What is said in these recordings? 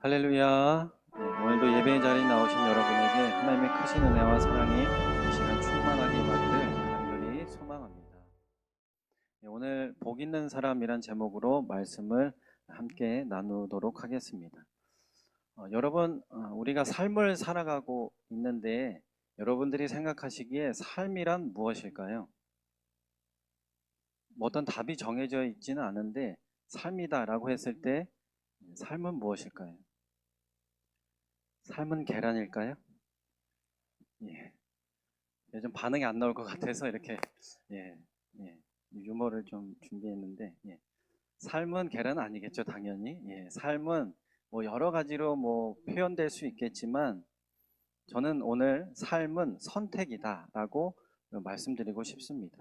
할렐루야. 네, 오늘도 예배의 자리에 나오신 여러분에게 하나님의 크신 은혜와 사랑이 이 시간 충만하게 임하기를 간절히 소망합니다. 네, 오늘 복 있는 사람이란 제목으로 말씀을 함께 나누도록 하겠습니다. 여러분, 우리가 삶을 살아가고 있는데 여러분들이 생각하시기에 삶이란 무엇일까요? 뭐 어떤 답이 정해져 있지는 않은데 삶이다라고 했을 때 삶은 무엇일까요? 삶은 계란일까요? 예. 요즘 반응이 안 나올 것 같아서 이렇게 예, 예, 유머를 좀 준비했는데 삶은 계란 아니겠죠, 당연히. 삶은 뭐 여러 가지로 뭐 표현될 수 있겠지만 저는 오늘 삶은 선택이다라고 말씀드리고 싶습니다.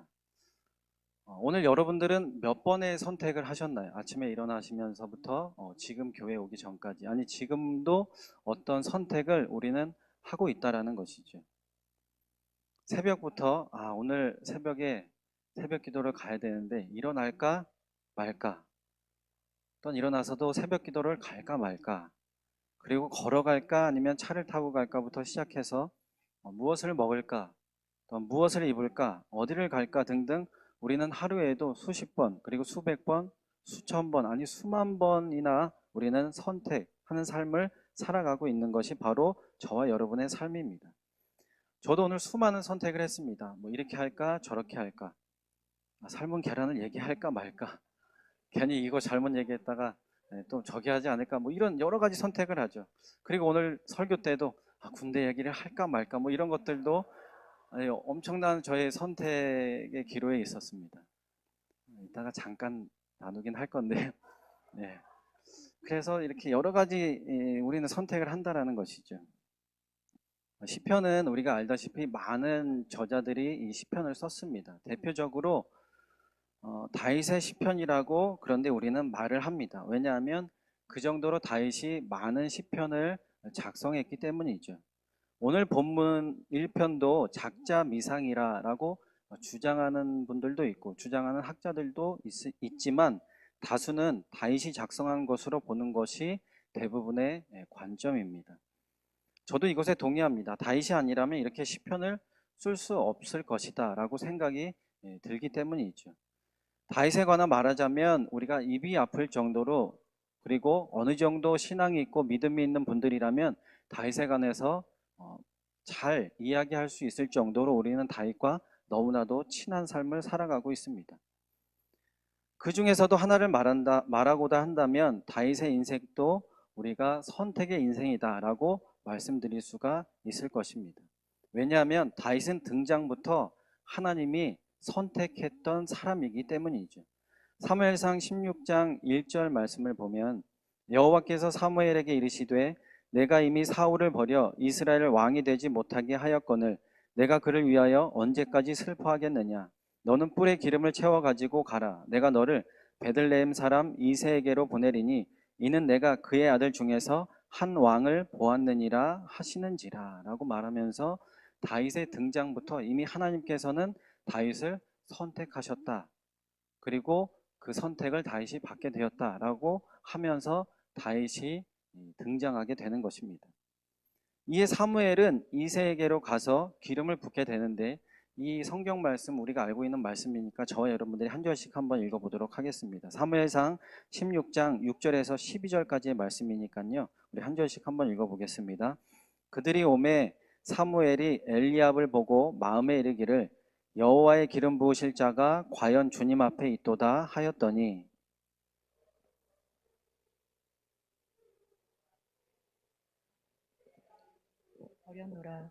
오늘 여러분들은 몇 번의 선택을 하셨나요? 아침에 일어나시면서부터 지금 교회 오기 전까지, 아니 지금도 어떤 선택을 우리는 하고 있다라는 것이죠. 새벽부터 오늘 새벽에 새벽 기도를 가야 되는데 일어날까 말까, 또는 일어나서도 새벽 기도를 갈까 말까, 그리고 걸어갈까 아니면 차를 타고 갈까부터 시작해서 무엇을 먹을까, 또 무엇을 입을까, 어디를 갈까 등등 우리는 하루에도 수십 번, 그리고 수백 번, 수천 번, 아니 수만 번이나 우리는 선택하는 삶을 살아가고 있는 것이 바로 저와 여러분의 삶입니다. 저도 오늘 수많은 선택을 했습니다. 뭐 이렇게 할까 저렇게 할까, 삶은 계란을 얘기할까 말까, 괜히 이거 잘못 얘기했다가 또 저기 하지 않을까, 뭐 이런 여러 가지 선택을 하죠. 그리고 오늘 설교 때도 군대 얘기를 할까 말까, 뭐 이런 것들도 엄청난 저의 선택의 기로에 있었습니다. 이따가 잠깐 나누긴 할 건데요. 네. 그래서 이렇게 여러 가지 우리는 선택을 한다라는 것이죠. 시편은 우리가 알다시피 많은 저자들이 이 시편을 썼습니다. 대표적으로 다윗의 시편이라고 그런데 우리는 말을 합니다. 왜냐하면 그 정도로 다윗이 많은 시편을 작성했기 때문이죠. 오늘 본문 1편도 작자 미상이라고 주장하는 분들도 있고 주장하는 학자들도 있지만 다수는 다윗이 작성한 것으로 보는 것이 대부분의 관점입니다. 저도 이것에 동의합니다. 다윗이 아니라면 이렇게 시편을 쓸 수 없을 것이다 라고 생각이 들기 때문이죠. 다윗에 관한 말하자면 우리가 입이 아플 정도로, 그리고 어느 정도 신앙이 있고 믿음이 있는 분들이라면 다윗에 관해서 잘 이야기할 수 있을 정도로 우리는 다윗과 너무나도 친한 삶을 살아가고 있습니다. 그 중에서도 하나를 말하고자 한다면 다윗의 인생도 우리가 선택의 인생이다라고 말씀드릴 수가 있을 것입니다. 왜냐하면 다윗은 등장부터 하나님이 선택했던 사람이기 때문이죠. 사무엘상 16장 1절 말씀을 보면 여호와께서 사무엘에게 이르시되 내가 이미 사울을 버려 이스라엘 왕이 되지 못하게 하였거늘 내가 그를 위하여 언제까지 슬퍼하겠느냐. 너는 뿔에 기름을 채워 가지고 가라. 내가 너를 베들레헴 사람 이새에게로 보내리니 이는 내가 그의 아들 중에서 한 왕을 보았느니라 하시는지라 라고 말하면서 다윗의 등장부터 이미 하나님께서는 다윗을 선택하셨다. 그리고 그 선택을 다윗이 받게 되었다라고 하면서 다윗이 등장하게 되는 것입니다. 이에 사무엘은 이새에게로 가서 기름을 붓게 되는데 이 성경 말씀 우리가 알고 있는 말씀이니까 저와 여러분들이 한 절씩 한번 읽어보도록 하겠습니다. 사무엘상 16장 6절에서 12절까지의 말씀이니까요. 우리 한 절씩 한번 읽어보겠습니다. 그들이 오매 사무엘이 엘리압을 보고 마음에 이르기를 여호와의 기름 부으실 자가 과연 주님 앞에 있도다 하였더니 버렸노라.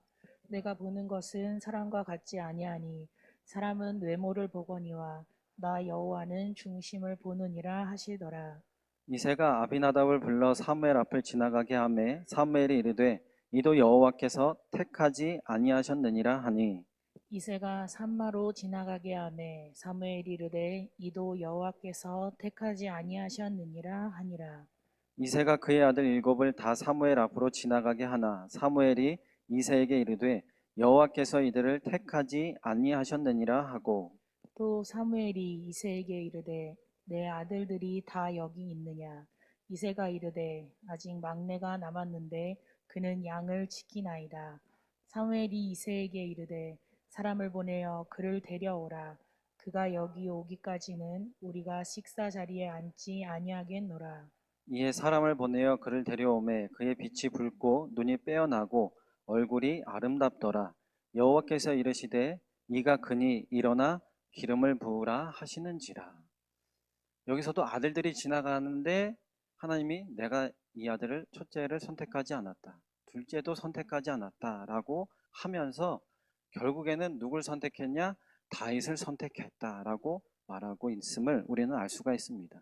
내가 보는 것은 사람과 같지 아니하니 사람은 외모를 보거니와 나 여호와는 중심을 보느니라 하시더라. 이새가 아비나답을 불러 사무엘 앞을 지나가게 하매 사무엘이 이르되 이도 여호와께서 택하지 아니하셨느니라 하니 이새가 산마로 지나가게 하매 사무엘이 이르되 이도 여호와께서 택하지 아니하셨느니라 하니라. 이새가 그의 아들 일곱을 다 사무엘 앞으로 지나가게 하나 사무엘이 이새에게 이르되 여호와께서 이들을 택하지 아니하셨느니라 하고 또 사무엘이 이새에게 이르되 내 아들들이 다 여기 있느냐. 이새가 이르되 아직 막내가 남았는데 그는 양을 지키나이다. 사무엘이 이새에게 이르되 사람을 보내어 그를 데려오라. 그가 여기 오기까지는 우리가 식사 자리에 앉지 아니하겠노라. 이에 사람을 보내어 그를 데려오매 그의 빛이 붉고 눈이 빼어나고 얼굴이 아름답더라. 여호와께서 이르시되 이가 그니 일어나 기름을 부으라 하시는지라. 여기서도 아들들이 지나가는데 하나님이 내가 이 아들을 첫째를 선택하지 않았다. 둘째도 선택하지 않았다라고 하면서 결국에는 누굴 선택했냐? 다윗을 선택했다라고 말하고 있음을 우리는 알 수가 있습니다.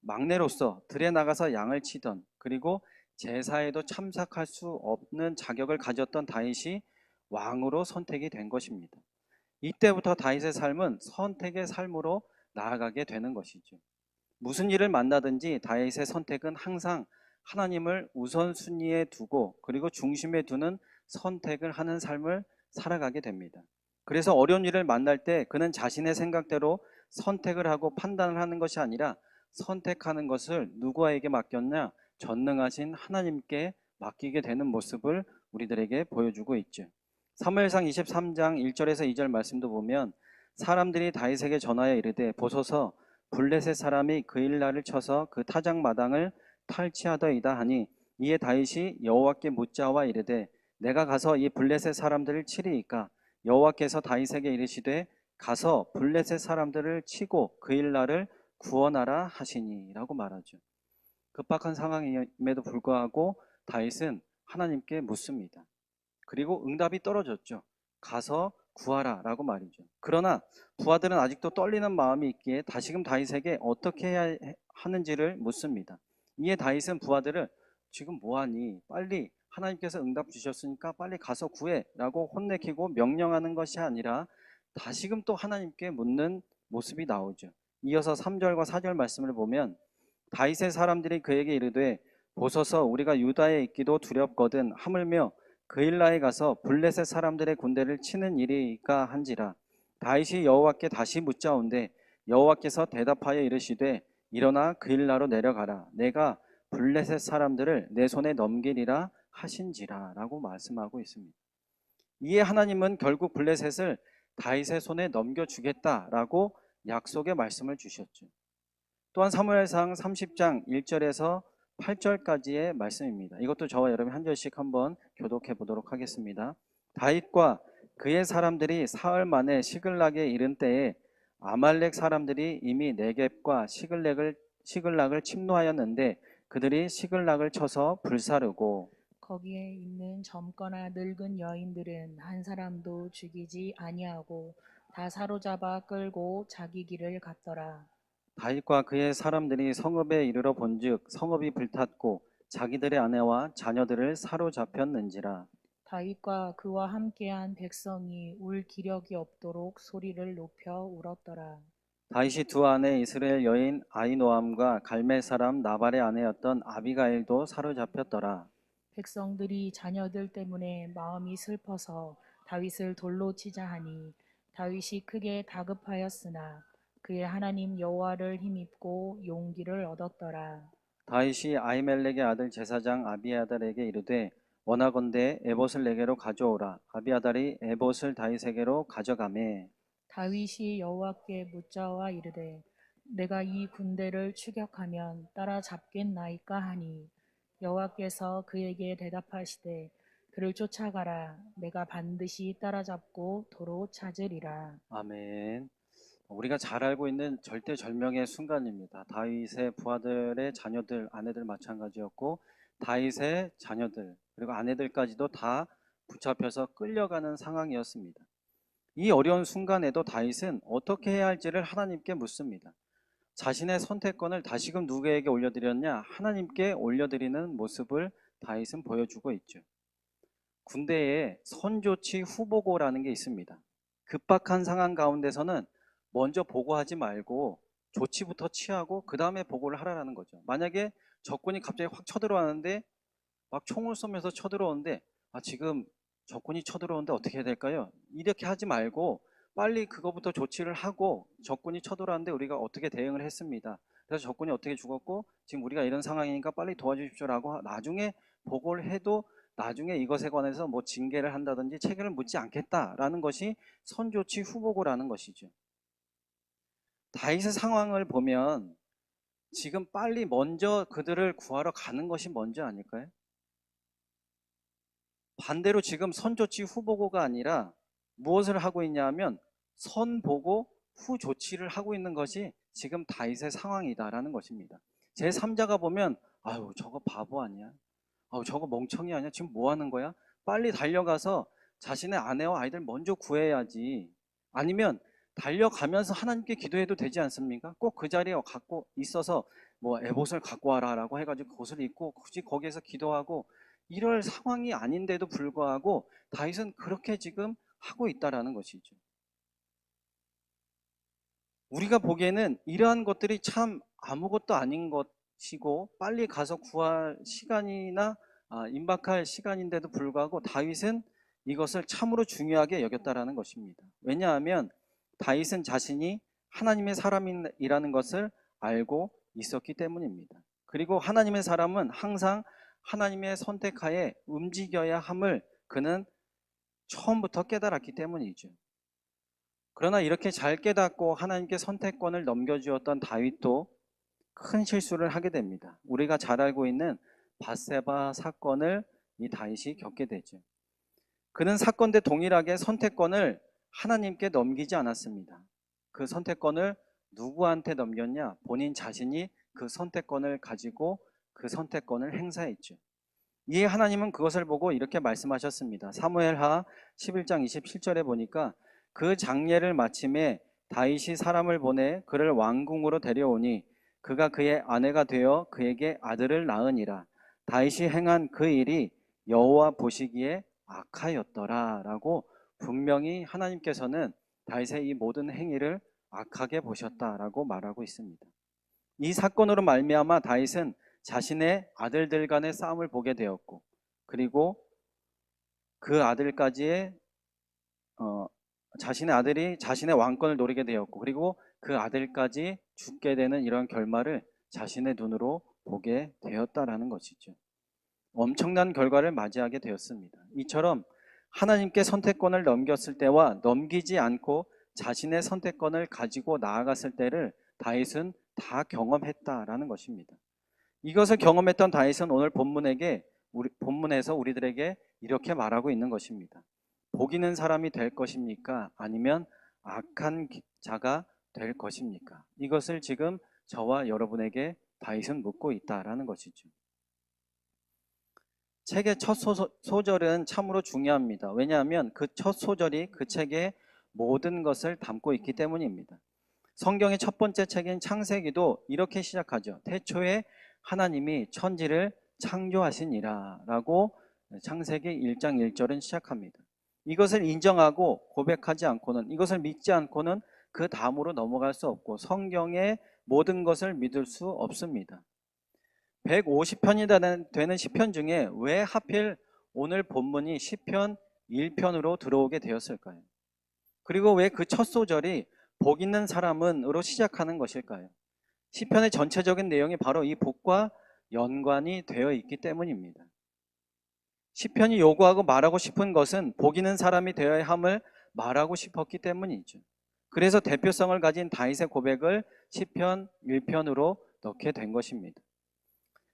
막내로서 들에 나가서 양을 치던 그리고 제사에도 참석할 수 없는 자격을 가졌던 다윗이 왕으로 선택이 된 것입니다. 이때부터 다윗의 삶은 선택의 삶으로 나아가게 되는 것이죠. 무슨 일을 만나든지 다윗의 선택은 항상 하나님을 우선순위에 두고 그리고 중심에 두는 선택을 하는 삶을 살아가게 됩니다. 그래서 어려운 일을 만날 때 그는 자신의 생각대로 선택을 하고 판단을 하는 것이 아니라 선택하는 것을 누구에게 맡겼냐? 전능하신 하나님께 맡기게 되는 모습을 우리들에게 보여주고 있죠. 사무엘상 23장 1절에서 2절 말씀도 보면 사람들이 다윗에게 전하여 이르되 보소서 블레셋 사람이 그 일날을 쳐서 그 타작 마당을 탈취하더이다 하니 이에 다윗이 여호와께 묻자와 이르되 내가 가서 이 블레셋 사람들을 치리이까 여호와께서 다윗에게 이르시되 가서 블레셋 사람들을 치고 그 일날을 구원하라 하시니라고 말하죠. 급박한 상황임에도 불구하고 다윗은 하나님께 묻습니다. 그리고 응답이 떨어졌죠. 가서 구하라 라고 말이죠. 그러나 부하들은 아직도 떨리는 마음이 있기에 다시금 다윗에게 어떻게 해야 하는지를 묻습니다. 이에 다윗은 부하들을 지금 뭐하니? 빨리 하나님께서 응답 주셨으니까 빨리 가서 구해 라고 혼내키고 명령하는 것이 아니라 다시금 또 하나님께 묻는 모습이 나오죠. 이어서 3절과 4절 말씀을 보면 다윗의 사람들이 그에게 이르되 보소서 우리가 유다에 있기도 두렵거든 하물며 그 일라에 가서 블레셋 사람들의 군대를 치는 일이까 한지라. 다윗이 여호와께 다시 묻자온데 여호와께서 대답하여 이르시되 일어나 그 일라로 내려가라. 내가 블레셋 사람들을 내 손에 넘기리라 하신지라 라고 말씀하고 있습니다. 이에 하나님은 결국 블레셋을 다윗의 손에 넘겨주겠다라고 약속의 말씀을 주셨죠. 또한 사무엘상 30장 1절에서 8절까지의 말씀입니다. 이것도 저와 여러분이 한 절씩 한번 교독해 보도록 하겠습니다. 다윗과 그의 사람들이 사흘 만에 시글락에 이른 때에 아말렉 사람들이 이미 네겝과 시글락을 침노하였는데 그들이 시글락을 쳐서 불사르고 거기에 있는 젊거나 늙은 여인들은 한 사람도 죽이지 아니하고 다 사로잡아 끌고 자기 길을 갔더라. 다윗과 그의 사람들이 성읍에 이르러 본즉 성읍이 불탔고 자기들의 아내와 자녀들을 사로잡혔는지라. 다윗과 그와 함께한 백성이 울 기력이 없도록 소리를 높여 울었더라. 다윗이 두 아내 이스라엘 여인 아이노암과 갈멜 사람 나발의 아내였던 아비가일도 사로잡혔더라. 백성들이 자녀들 때문에 마음이 슬퍼서 다윗을 돌로 치자 하니 다윗이 크게 다급하였으나 그의 하나님 여호와를 힘입고 용기를 얻었더라. 다윗이 아히멜렉의 아들 제사장 아비아달에게 이르되 원하건대 에봇을 내게로 가져오라. 아비아달이 에봇을 다윗에게로 가져가매 다윗이 여호와께 묻자와 이르되 내가 이 군대를 추격하면 따라잡겠나이까 하니 여호와께서 그에게 대답하시되 그를 쫓아가라. 내가 반드시 따라잡고 도로 찾으리라. 아멘. 우리가 잘 알고 있는 절대절명의 순간입니다. 다윗의 부하들의 자녀들, 아내들 마찬가지였고 다윗의 자녀들 그리고 아내들까지도 다 붙잡혀서 끌려가는 상황이었습니다. 이 어려운 순간에도 다윗은 어떻게 해야 할지를 하나님께 묻습니다. 자신의 선택권을 다시금 누구에게 올려드렸냐? 하나님께 올려드리는 모습을 다윗은 보여주고 있죠. 군대에 선조치 후보고라는 게 있습니다. 급박한 상황 가운데서는 먼저 보고하지 말고 조치부터 취하고 그 다음에 보고를 하라는 거죠. 만약에 적군이 갑자기 확 쳐들어왔는데 막 총을 쏘면서 쳐들어오는데 지금 적군이 쳐들어오는데 어떻게 해야 될까요? 이렇게 하지 말고 빨리 그거부터 조치를 하고 적군이 쳐들어왔는데 우리가 어떻게 대응을 했습니다. 그래서 적군이 어떻게 죽었고 지금 우리가 이런 상황이니까 빨리 도와주십시오라고 나중에 보고를 해도 나중에 이것에 관해서 뭐 징계를 한다든지 책임을 묻지 않겠다라는 것이 선조치 후보고라는 것이죠. 다윗의 상황을 보면 지금 빨리 먼저 그들을 구하러 가는 것이 먼저 아닐까요? 반대로 지금 선조치 후보고가 아니라 무엇을 하고 있냐 하면 선보고 후조치를 하고 있는 것이 지금 다윗의 상황이다라는 것입니다. 제3자가 보면 아유 저거 바보 아니야? 아유 저거 멍청이 아니야? 지금 뭐 하는 거야? 빨리 달려가서 자신의 아내와 아이들 먼저 구해야지. 아니면 달려가면서 하나님께 기도해도 되지 않습니까? 꼭 그 자리에 갖고 있어서 뭐 에봇을 갖고 와라라고 해가지고 그것을 입고 굳이 거기에서 기도하고 이럴 상황이 아닌데도 불구하고 다윗은 그렇게 지금 하고 있다라는 것이죠. 우리가 보기에는 이러한 것들이 참 아무것도 아닌 것이고 빨리 가서 구할 시간이나 임박할 시간인데도 불구하고 다윗은 이것을 참으로 중요하게 여겼다라는 것입니다. 왜냐하면 다윗은 자신이 하나님의 사람이라는 것을 알고 있었기 때문입니다. 그리고 하나님의 사람은 항상 하나님의 선택하에 움직여야 함을 그는 처음부터 깨달았기 때문이죠. 그러나 이렇게 잘 깨닫고 하나님께 선택권을 넘겨주었던 다윗도 큰 실수를 하게 됩니다. 우리가 잘 알고 있는 밧세바 사건을 이 다윗이 겪게 되죠. 그는 사건대 동일하게 선택권을 하나님께 넘기지 않았습니다. 그 선택권을 누구한테 넘겼냐? 본인 자신이 그 선택권을 가지고 그 선택권을 행사했죠. 이에 하나님은 그것을 보고 이렇게 말씀하셨습니다. 사무엘하 11장 27절에 보니까 그 장례를 마침에 다윗이 사람을 보내 그를 왕궁으로 데려오니 그가 그의 아내가 되어 그에게 아들을 낳으니라. 다윗이 행한 그 일이 여호와 보시기에 악하였더라 라고 분명히 하나님께서는 다윗의 이 모든 행위를 악하게 보셨다라고 말하고 있습니다. 이 사건으로 말미암아 다윗은 자신의 아들들 간의 싸움을 보게 되었고 그리고 그 아들까지의 자신의 아들이 자신의 왕권을 노리게 되었고 그리고 그 아들까지 죽게 되는 이런 결말을 자신의 눈으로 보게 되었다라는 것이죠. 엄청난 결과를 맞이하게 되었습니다. 이처럼 하나님께 선택권을 넘겼을 때와 넘기지 않고 자신의 선택권을 가지고 나아갔을 때를 다윗은 다 경험했다라는 것입니다. 이것을 경험했던 다윗은 오늘 본문에서 우리들에게 이렇게 말하고 있는 것입니다. 복 있는 사람이 될 것입니까? 아니면 악한 자가 될 것입니까? 이것을 지금 저와 여러분에게 다윗은 묻고 있다라는 것이죠. 책의 첫 소절은 참으로 중요합니다. 왜냐하면 그 첫 소절이 그 책의 모든 것을 담고 있기 때문입니다. 성경의 첫 번째 책인 창세기도 이렇게 시작하죠. 태초에 하나님이 천지를 창조하시니라 라고 창세기 1장 1절은 시작합니다. 이것을 인정하고 고백하지 않고는 이것을 믿지 않고는 그 다음으로 넘어갈 수 없고 성경의 모든 것을 믿을 수 없습니다. 150편이 되는 시편 중에 왜 하필 오늘 본문이 시편 1편으로 들어오게 되었을까요? 그리고 왜 그 첫 소절이 복 있는 사람은으로 시작하는 것일까요? 시편의 전체적인 내용이 바로 이 복과 연관이 되어 있기 때문입니다. 시편이 요구하고 말하고 싶은 것은 복 있는 사람이 되어야 함을 말하고 싶었기 때문이죠. 그래서 대표성을 가진 다윗의 고백을 시편 1편으로 넣게 된 것입니다.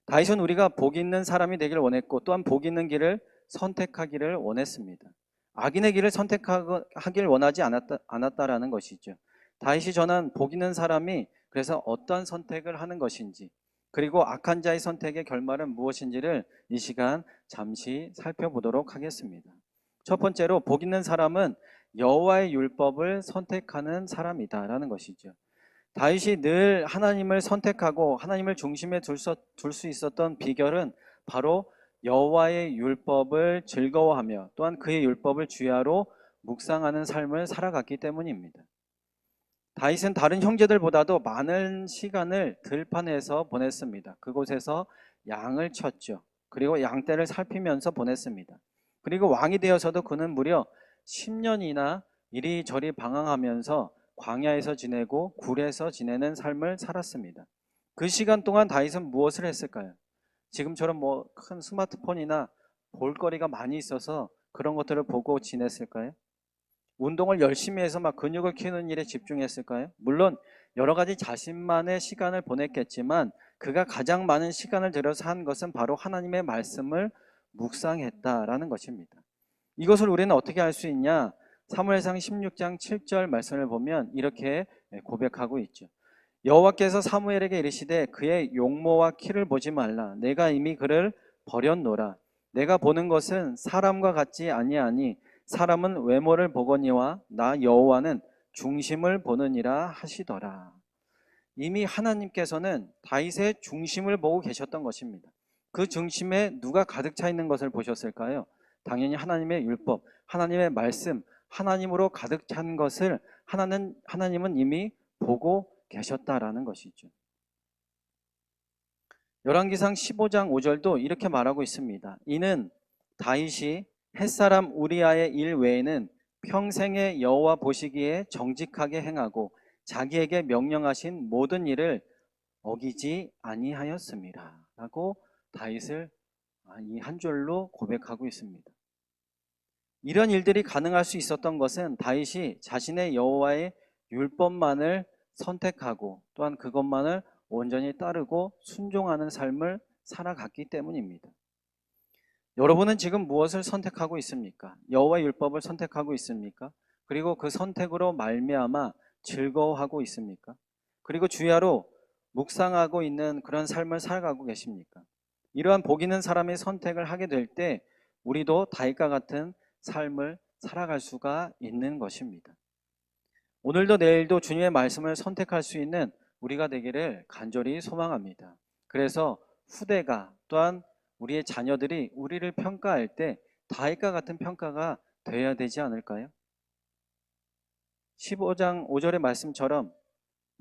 다윗은 우리가 복 있는 사람이 되기를 원했고 또한 복 있는 길을 선택하기를 원했습니다. 악인의 길을 선택하길 원하지 않았다라는 것이죠. 다윗이 전한 복 있는 사람이 그래서 어떤 선택을 하는 것인지 그리고 악한 자의 선택의 결말은 무엇인지를 이 시간 잠시 살펴보도록 하겠습니다. 첫 번째로 복 있는 사람은 여호와의 율법을 선택하는 사람이다라는 것이죠. 다윗이 늘 하나님을 선택하고 하나님을 중심에 둘 수 있었던 비결은 바로 여호와의 율법을 즐거워하며 또한 그의 율법을 주야로 묵상하는 삶을 살아갔기 때문입니다. 다윗은 다른 형제들보다도 많은 시간을 들판에서 보냈습니다. 그곳에서 양을 쳤죠. 그리고 양떼를 살피면서 보냈습니다. 그리고 왕이 되어서도 그는 무려 10년이나 이리저리 방황하면서 광야에서 지내고 굴에서 지내는 삶을 살았습니다. 그 시간 동안 다윗은 무엇을 했을까요? 지금처럼 뭐 큰 스마트폰이나 볼거리가 많이 있어서 그런 것들을 보고 지냈을까요? 운동을 열심히 해서 막 근육을 키우는 일에 집중했을까요? 물론 여러 가지 자신만의 시간을 보냈겠지만 그가 가장 많은 시간을 들여서 한 것은 바로 하나님의 말씀을 묵상했다라는 것입니다. 이것을 우리는 어떻게 알 수 있냐? 사무엘상 16장 7절 말씀을 보면 이렇게 고백하고 있죠. 여호와께서 사무엘에게 이르시되 그의 용모와 키를 보지 말라. 내가 이미 그를 버렸노라. 내가 보는 것은 사람과 같지 아니하니 사람은 외모를 보거니와 나 여호와는 중심을 보느니라 하시더라. 이미 하나님께서는 다윗의 중심을 보고 계셨던 것입니다. 그 중심에 누가 가득 차 있는 것을 보셨을까요? 당연히 하나님의 율법, 하나님의 말씀, 하나님으로 가득 찬 것을 하나님은 이미 보고 계셨다라는 것이죠. 열왕기상 15장 5절도 이렇게 말하고 있습니다. 이는 다윗이 햇사람 우리아의 일 외에는 평생에 여호와 보시기에 정직하게 행하고 자기에게 명령하신 모든 일을 어기지 아니하였습니다. 라고 다윗을 이 한 줄로 고백하고 있습니다. 이런 일들이 가능할 수 있었던 것은 다윗이 자신의 여호와의 율법만을 선택하고 또한 그것만을 온전히 따르고 순종하는 삶을 살아갔기 때문입니다. 여러분은 지금 무엇을 선택하고 있습니까? 여호와의 율법을 선택하고 있습니까? 그리고 그 선택으로 말미암아 즐거워하고 있습니까? 그리고 주야로 묵상하고 있는 그런 삶을 살아가고 계십니까? 이러한 복 있는 사람의 선택을 하게 될 때 우리도 다윗과 같은 삶을 살아갈 수가 있는 것입니다. 오늘도 내일도 주님의 말씀을 선택할 수 있는 우리가 되기를 간절히 소망합니다. 그래서 후대가 또한 우리의 자녀들이 우리를 평가할 때 다윗과 같은 평가가 되어야 되지 않을까요? 15장 5절의 말씀처럼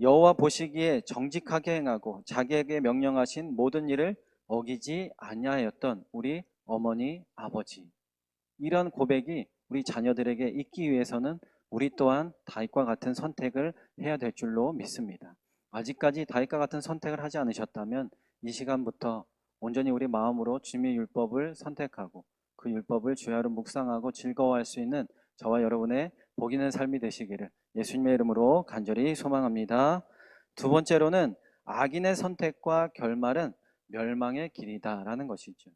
여호와 보시기에 정직하게 행하고 자기에게 명령하신 모든 일을 어기지 아니하였던 우리 어머니, 아버지, 이런 고백이 우리 자녀들에게 있기 위해서는 우리 또한 다윗과 같은 선택을 해야 될 줄로 믿습니다. 아직까지 다윗과 같은 선택을 하지 않으셨다면 이 시간부터 온전히 우리 마음으로 주님의 율법을 선택하고 그 율법을 주야로 묵상하고 즐거워할 수 있는 저와 여러분의 복 있는 삶이 되시기를 예수님의 이름으로 간절히 소망합니다. 두 번째로는 악인의 선택과 결말은 멸망의 길이다라는 것이죠.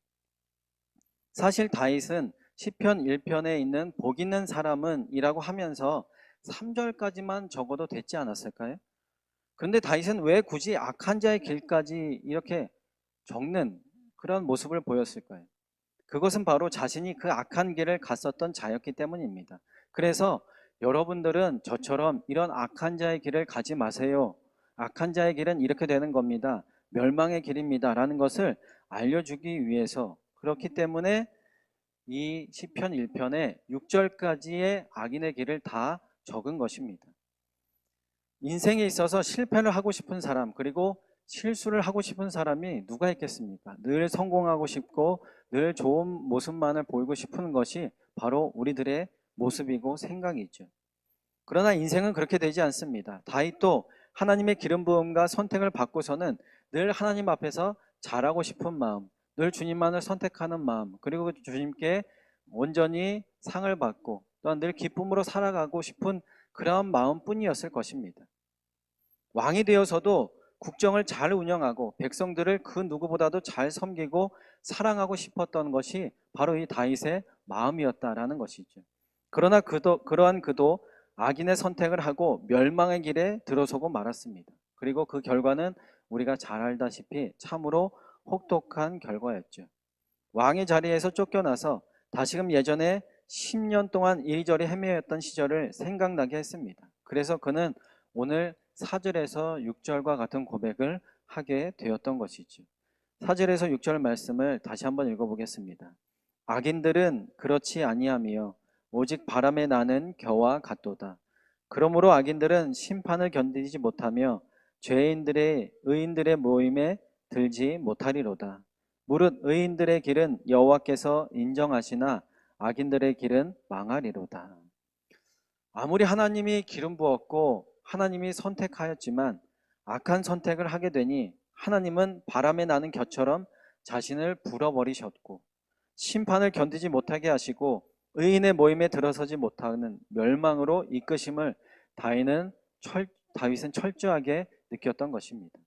사실 다윗은 시편 1편에 있는 복 있는 사람은 이라고 하면서 3절까지만 적어도 됐지 않았을까요? 그런데 다윗은 왜 굳이 악한 자의 길까지 이렇게 적는 그런 모습을 보였을까요? 그것은 바로 자신이 그 악한 길을 갔었던 자였기 때문입니다. 그래서 여러분들은 저처럼 이런 악한 자의 길을 가지 마세요. 악한 자의 길은 이렇게 되는 겁니다. 멸망의 길입니다. 라는 것을 알려주기 위해서 그렇기 때문에 이 시편 1편에 6절까지의 악인의 길을 다 적은 것입니다. 인생에 있어서 실패를 하고 싶은 사람 그리고 실수를 하고 싶은 사람이 누가 있겠습니까? 늘 성공하고 싶고 늘 좋은 모습만을 보이고 싶은 것이 바로 우리들의 모습이고 생각이죠. 그러나 인생은 그렇게 되지 않습니다. 다윗도 하나님의 기름 부음과 선택을 받고서는 늘 하나님 앞에서 잘하고 싶은 마음, 늘 주님만을 선택하는 마음, 그리고 주님께 온전히 상을 받고 또한 늘 기쁨으로 살아가고 싶은 그런 마음뿐이었을 것입니다. 왕이 되어서도 국정을 잘 운영하고 백성들을 그 누구보다도 잘 섬기고 사랑하고 싶었던 것이 바로 이 다윗의 마음이었다라는 것이죠. 그러나 그러한 그도 악인의 선택을 하고 멸망의 길에 들어서고 말았습니다. 그리고 그 결과는 우리가 잘 알다시피 참으로 혹독한 결과였죠. 왕의 자리에서 쫓겨나서 다시금 예전에 10년 동안 이리저리 헤매였던 시절을 생각나게 했습니다. 그래서 그는 오늘 4절에서 6절과 같은 고백을 하게 되었던 것이죠. 4절에서 6절 말씀을 다시 한번 읽어보겠습니다. 악인들은 그렇지 아니하며 오직 바람에 나는 겨와 같도다. 그러므로 악인들은 심판을 견디지 못하며 의인들의 모임에 들지 못하리로다. 무릇 의인들의 길은 여호와께서 인정하시나 악인들의 길은 망하리로다. 아무리 하나님이 기름 부었고 하나님이 선택하였지만 악한 선택을 하게 되니 하나님은 바람에 나는 겨처럼 자신을 불어버리셨고 심판을 견디지 못하게 하시고 의인의 모임에 들어서지 못하는 멸망으로 이끄심을 다윗은 철저하게 느꼈던 것입니다.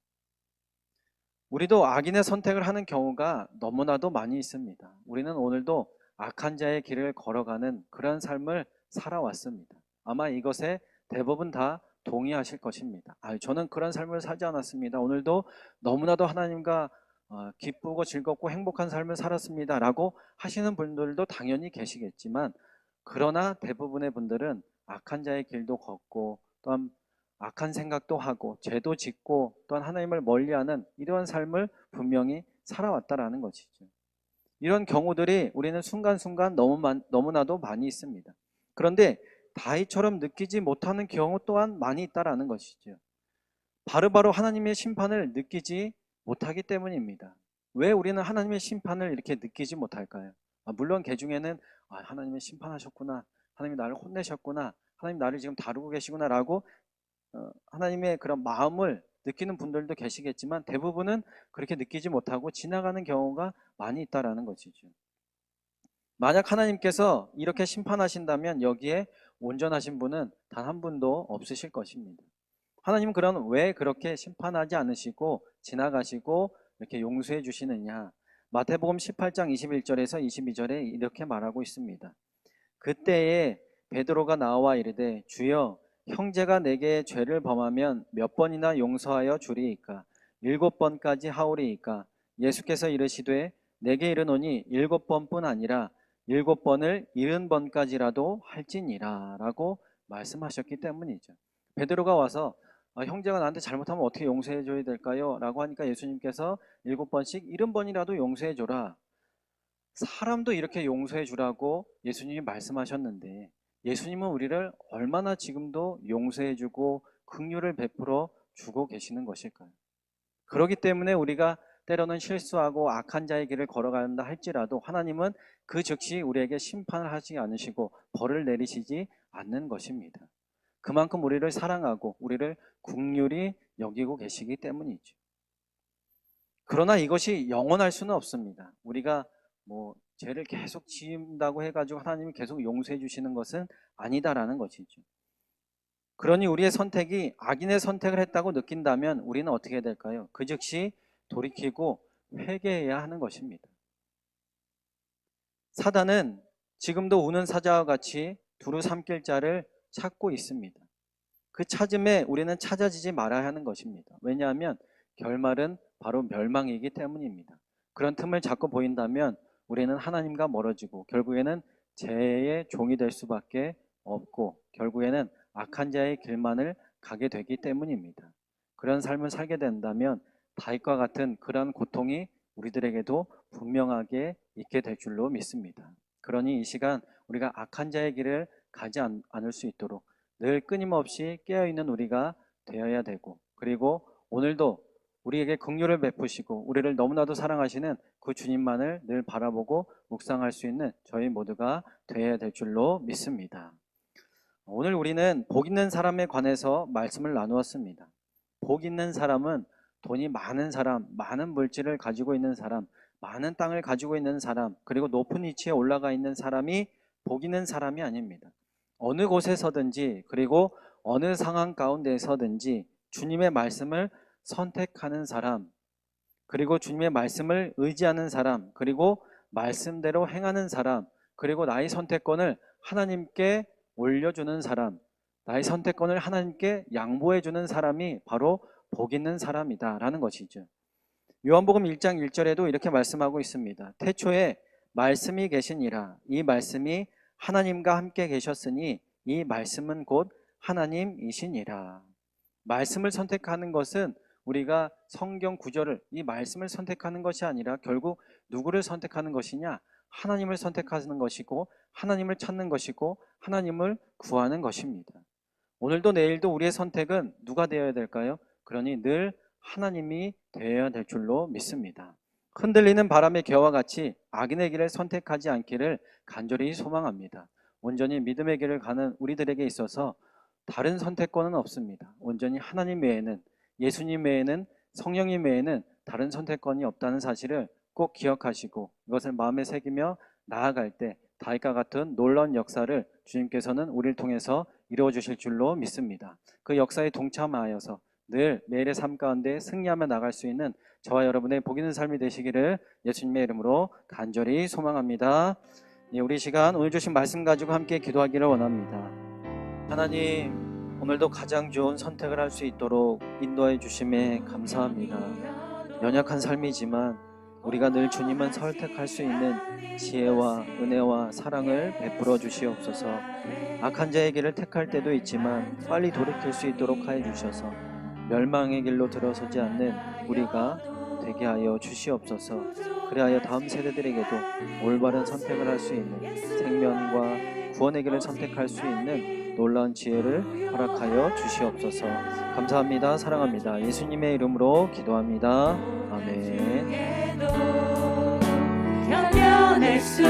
우리도 악인의 선택을 하는 경우가 너무나도 많이 있습니다. 우리는 오늘도 악한 자의 길을 걸어가는 그런 삶을 살아왔습니다. 아마 이것에 대부분 다 동의하실 것입니다. 저는 그런 삶을 살지 않았습니다. 오늘도 너무나도 하나님과 기쁘고 즐겁고 행복한 삶을 살았습니다. 라고 하시는 분들도 당연히 계시겠지만, 그러나 대부분의 분들은 악한 자의 길도 걷고 또한 악한 생각도 하고 죄도 짓고 또한 하나님을 멀리하는 이러한 삶을 분명히 살아왔다라는 것이죠. 이런 경우들이 우리는 순간순간 너무나도 많이 있습니다. 그런데 다윗처럼 느끼지 못하는 경우 또한 많이 있다라는 것이죠. 바로바로 하나님의 심판을 느끼지 못하기 때문입니다. 왜 우리는 하나님의 심판을 이렇게 느끼지 못할까요? 물론 개 중에는 하나님이 심판하셨구나, 하나님이 나를 혼내셨구나, 하나님 나를 지금 다루고 계시구나라고 하나님의 그런 마음을 느끼는 분들도 계시겠지만, 대부분은 그렇게 느끼지 못하고 지나가는 경우가 많이 있다라는 것이죠. 만약 하나님께서 이렇게 심판하신다면 여기에 온전하신 분은 단 한 분도 없으실 것입니다. 하나님은 그럼 왜 그렇게 심판하지 않으시고 지나가시고 이렇게 용서해 주시느냐? 마태복음 18장 21절에서 22절에 이렇게 말하고 있습니다. 그때에 베드로가 나와 이르되 주여 형제가 내게 죄를 범하면 몇 번이나 용서하여 주리이까? 7번까지 하오리이까? 예수께서 이르시되 내게 이르노니 7번뿐 아니라 7번을 70번까지라도 할지니라 라고 말씀하셨기 때문이죠. 베드로가 와서 형제가 나한테 잘못하면 어떻게 용서해 줘야 될까요? 라고 하니까 예수님께서 7번씩 70번이라도 용서해 줘라. 사람도 이렇게 용서해 주라고 예수님이 말씀하셨는데, 예수님은 우리를 얼마나 지금도 용서해 주고 긍휼을 베풀어 주고 계시는 것일까요? 그렇기 때문에 우리가 때로는 실수하고 악한 자의 길을 걸어간다 할지라도 하나님은 그 즉시 우리에게 심판을 하지 않으시고 벌을 내리시지 않는 것입니다. 그만큼 우리를 사랑하고 우리를 긍휼히 여기고 계시기 때문이죠. 그러나 이것이 영원할 수는 없습니다. 우리가 죄를 계속 지은다고 해가지고 하나님이 계속 용서해 주시는 것은 아니다라는 것이죠. 그러니 우리의 선택이 악인의 선택을 했다고 느낀다면 우리는 어떻게 해야 될까요? 그 즉시 돌이키고 회개해야 하는 것입니다. 사단은 지금도 우는 사자와 같이 두루 삼킬 자를 찾고 있습니다. 그 찾음에 우리는 찾아지지 말아야 하는 것입니다. 왜냐하면 결말은 바로 멸망이기 때문입니다. 그런 틈을 자꾸 보인다면 우리는 하나님과 멀어지고 결국에는 죄의 종이 될 수밖에 없고 결국에는 악한 자의 길만을 가게 되기 때문입니다. 그런 삶을 살게 된다면 다윗과 같은 그런 고통이 우리들에게도 분명하게 있게 될 줄로 믿습니다. 그러니 이 시간 우리가 악한 자의 길을 가지 않을 수 있도록 늘 끊임없이 깨어있는 우리가 되어야 되고, 그리고 오늘도 우리에게 긍휼을 베푸시고 우리를 너무나도 사랑하시는 그 주님만을 늘 바라보고 묵상할 수 있는 저희 모두가 되어야 될 줄로 믿습니다. 오늘 우리는 복 있는 사람에 관해서 말씀을 나누었습니다. 복 있는 사람은 돈이 많은 사람, 많은 물질을 가지고 있는 사람, 많은 땅을 가지고 있는 사람, 그리고 높은 위치에 올라가 있는 사람이 복 있는 사람이 아닙니다. 어느 곳에서든지 그리고 어느 상황 가운데서든지 주님의 말씀을 선택하는 사람, 그리고 주님의 말씀을 의지하는 사람, 그리고 말씀대로 행하는 사람, 그리고 나의 선택권을 하나님께 올려주는 사람, 나의 선택권을 하나님께 양보해주는 사람이 바로 복 있는 사람이다라는 것이죠. 요한복음 1장 1절에도 이렇게 말씀하고 있습니다. 태초에 말씀이 계시니라. 이 말씀이 하나님과 함께 계셨으니 이 말씀은 곧 하나님이시니라. 말씀을 선택하는 것은 우리가 성경 구절을, 이 말씀을 선택하는 것이 아니라 결국 누구를 선택하는 것이냐? 하나님을 선택하는 것이고 하나님을 찾는 것이고 하나님을 구하는 것입니다. 오늘도 내일도 우리의 선택은 누가 되어야 될까요? 그러니 늘 하나님이 되어야 될 줄로 믿습니다. 흔들리는 바람의 개와 같이 악인의 길을 선택하지 않기를 간절히 소망합니다. 온전히 믿음의 길을 가는 우리들에게 있어서 다른 선택권은 없습니다. 온전히 하나님 외에는, 예수님 외에는 성령님 외에는 다른 선택권이 없다는 사실을 꼭 기억하시고 이것을 마음에 새기며 나아갈 때 다윗과 같은 놀라운 역사를 주님께서는 우리를 통해서 이루어 주실 줄로 믿습니다. 그 역사에 동참하여서 늘 매일의 삶 가운데 승리하며 나갈 수 있는 저와 여러분의 복 있는 삶이 되시기를 예수님의 이름으로 간절히 소망합니다. 예, 우리 시간 오늘 주신 말씀 가지고 함께 기도하기를 원합니다. 하나님, 오늘도 가장 좋은 선택을 할 수 있도록 인도해 주심에 감사합니다. 연약한 삶이지만 우리가 늘 주님은 설득할 수 있는 지혜와 은혜와 사랑을 베풀어 주시옵소서. 악한 자의 길을 택할 때도 있지만 빨리 돌이킬 수 있도록 하여 주셔서 멸망의 길로 들어서지 않는 우리가 되게 하여 주시옵소서. 그리하여 다음 세대들에게도 올바른 선택을 할 수 있는 생명과 구원의 길을 선택할 수 있는 놀라운 지혜를 허락하여 주시옵소서. 감사합니다. 사랑합니다. 예수님의 이름으로 기도합니다. 아멘. 견뎌낼 수